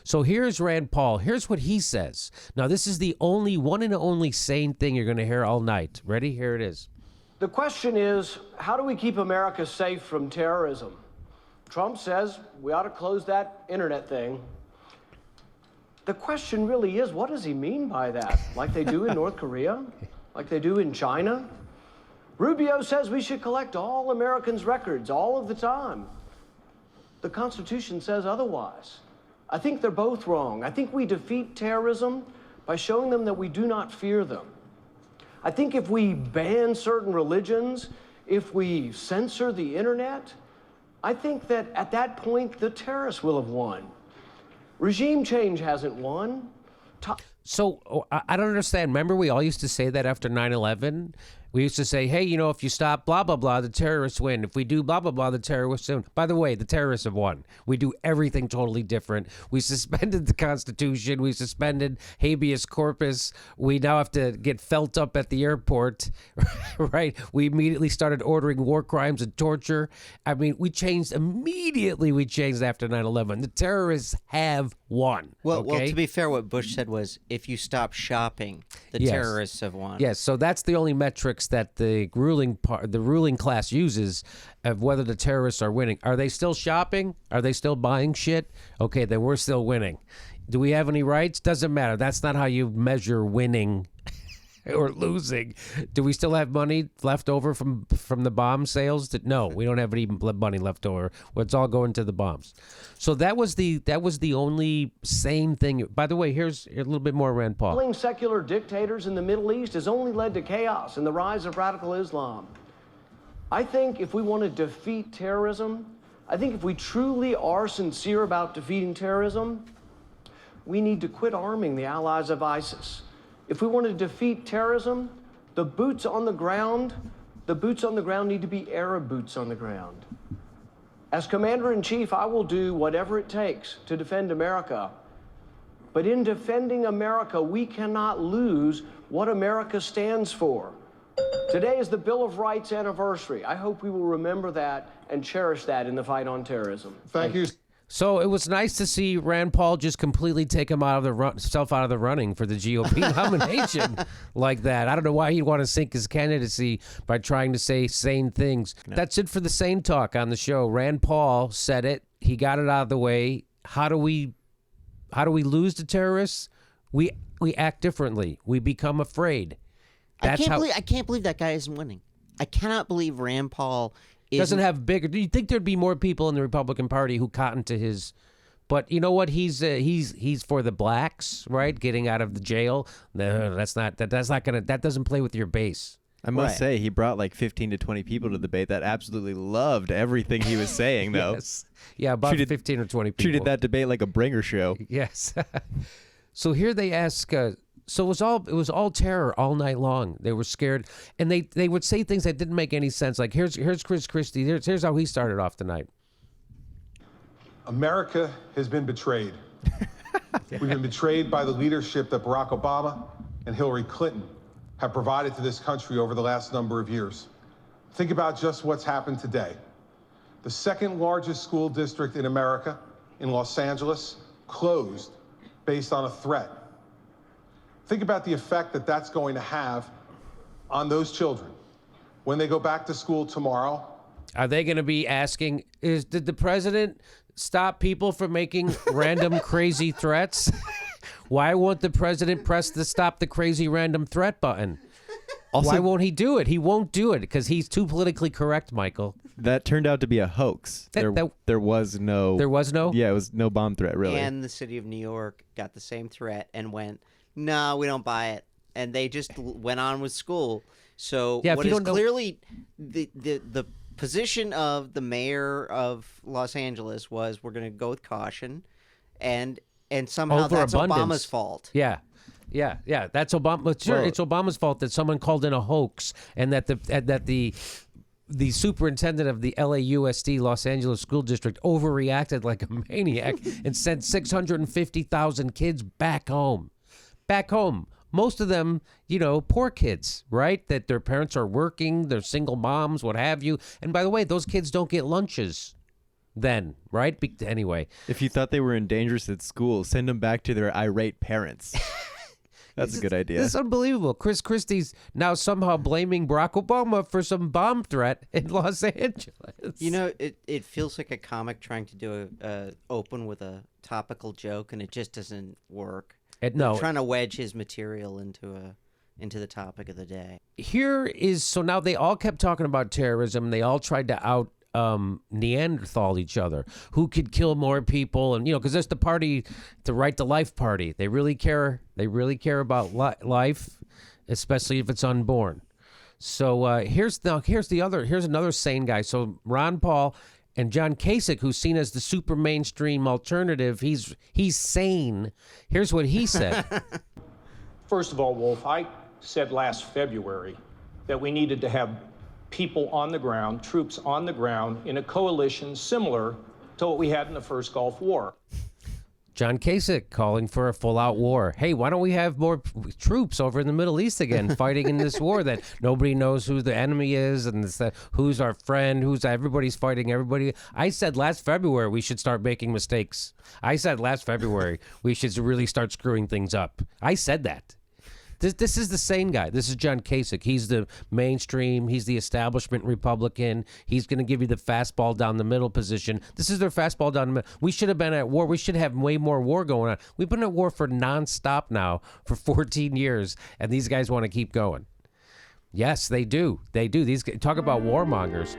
So here's Rand Paul. Here's what he says. Now, this is the one and only sane thing you're going to hear all night. Ready? Here it is. The question is, how do we keep America safe from terrorism? Trump says we ought to close that internet thing. The question really is, what does he mean by that? Like they do in North Korea? Like they do in China? Rubio says we should collect all Americans' records all of the time. The Constitution says otherwise. I think they're both wrong. I think we defeat terrorism by showing them that we do not fear them. I think if we ban certain religions, if we censor the internet, I think that at that point the terrorists will have won. Regime change hasn't won. So I don't understand. Remember, we all used to say that after 9/11? We used to say, hey, if you stop blah, blah, blah, the terrorists win. If we do blah, blah, blah, the terrorists win. By the way, the terrorists have won. We do everything totally different. We suspended the Constitution. We suspended habeas corpus. We now have to get felt up at the airport, right? We immediately started ordering war crimes and torture. I mean, we changed immediately. We changed after 9/11. The terrorists have won. Well, okay? To be fair, what Bush said was, if you stop shopping, the terrorists have won. Yes, so that's the only metrics that the ruling class uses of whether the terrorists are winning. Are they still shopping? Are they still buying shit? Okay, then we're still winning. Do we have any rights? Doesn't matter. That's not how you measure winning or losing. Do we still have money left over from the bomb sales? No, we don't have any money left over. Well, it's all going to the bombs. So that was the only sane thing. By the way, here's a little bit more Rand Paul. Killing secular dictators in the Middle East has only led to chaos and the rise of radical Islam. I think if we want to defeat terrorism, I think if we truly are sincere about defeating terrorism, we need to quit arming the allies of ISIS. If we want to defeat terrorism, the boots on the ground need to be Arab boots on the ground. As Commander-in-Chief, I will do whatever it takes to defend America. But in defending America, we cannot lose what America stands for. Today is the Bill of Rights anniversary. I hope we will remember that and cherish that in the fight on terrorism. Thank you. So it was nice to see Rand Paul just completely take himself out of the running for the GOP nomination like that. I don't know why he'd want to sink his candidacy by trying to say sane things. No. That's it for the Sane Talk on the show. Rand Paul said it. He got it out of the way. How do we lose to terrorists? We act differently. We become afraid. I can't believe that guy isn't winning. I cannot believe Rand Paul doesn't have bigger. Do you think there'd be more people in the Republican Party who cotton to his? But you know what? He's for the blacks, right? Getting out of the jail. No, that's not gonna. That doesn't play with your base. I must say, he brought like 15 to 20 people to the debate that absolutely loved everything he was saying, though. Yes. Yeah, about 15 or 20 people. Treated that debate like a bringer show. Yes. So here they ask. So it was all terror all night long. They were scared, and they would say things that didn't make any sense. Like here's Christie. Here's how he started off tonight. America has been betrayed. We've been betrayed by the leadership that Barack Obama and Hillary Clinton have provided to this country over the last number of years. Think about just what's happened today. The second largest school district in America, in Los Angeles, closed based on a threat. Think about the effect that that's going to have on those children when they go back to school tomorrow. Are they going to be asking, did the president stop people from making random crazy threats? Why won't the president press the stop the crazy random threat button? Also, why won't he do it? He won't do it because he's too politically correct, Michael. That turned out to be a hoax. There was no... There was no? Yeah, it was no bomb threat, really. And the city of New York got the same threat and went, no, we don't buy it. And they just went on with school. So what is clearly the position of the mayor of Los Angeles was, we're going to go with caution, and somehow that's Obama's fault. Yeah. That's Obama. Sure, it's Obama's fault that someone called in a hoax, and that the superintendent of the LAUSD, Los Angeles School District, overreacted like a maniac and sent 650,000 kids back home. Most of them, poor kids, right? That their parents are working, they're single moms, what have you. And by the way, those kids don't get lunches. then, right? Anyway. If you thought they were dangerous at school, send them back to their irate parents. That's a good idea. It's unbelievable. Christie's now somehow blaming Barack Obama for some bomb threat in Los Angeles. You know, it feels like a comic trying to do a open with a topical joke, and it just doesn't work. Trying to wedge his material into the topic of the day. So now they all kept talking about terrorism. They all tried to out Neanderthal each other, who could kill more people, and because there's the Right to Life party. They really care about life, especially if it's unborn. So here's another sane guy. So Ron Paul and John Kasich, who's seen as the super mainstream alternative, he's sane. Here's what he said. First of all, Wolf, I said last February that we needed to have people on the ground, troops on the ground, in a coalition similar to what we had in the first Gulf War. John Kasich calling for a full-out war. Hey, why don't we have more troops over in the Middle East again, fighting in this war that nobody knows who the enemy is and who's our friend, everybody's fighting everybody. I said last February we should start making mistakes. I said last February we should really start screwing things up. I said that. This is the same guy. This is John Kasich. He's the mainstream. He's the establishment Republican. He's going to give you the fastball down the middle position. This is their fastball down the middle. We should have been at war. We should have way more war going on. We've been at war for nonstop now for 14 years, and these guys want to keep going. Yes, they do. They do. These talk about warmongers.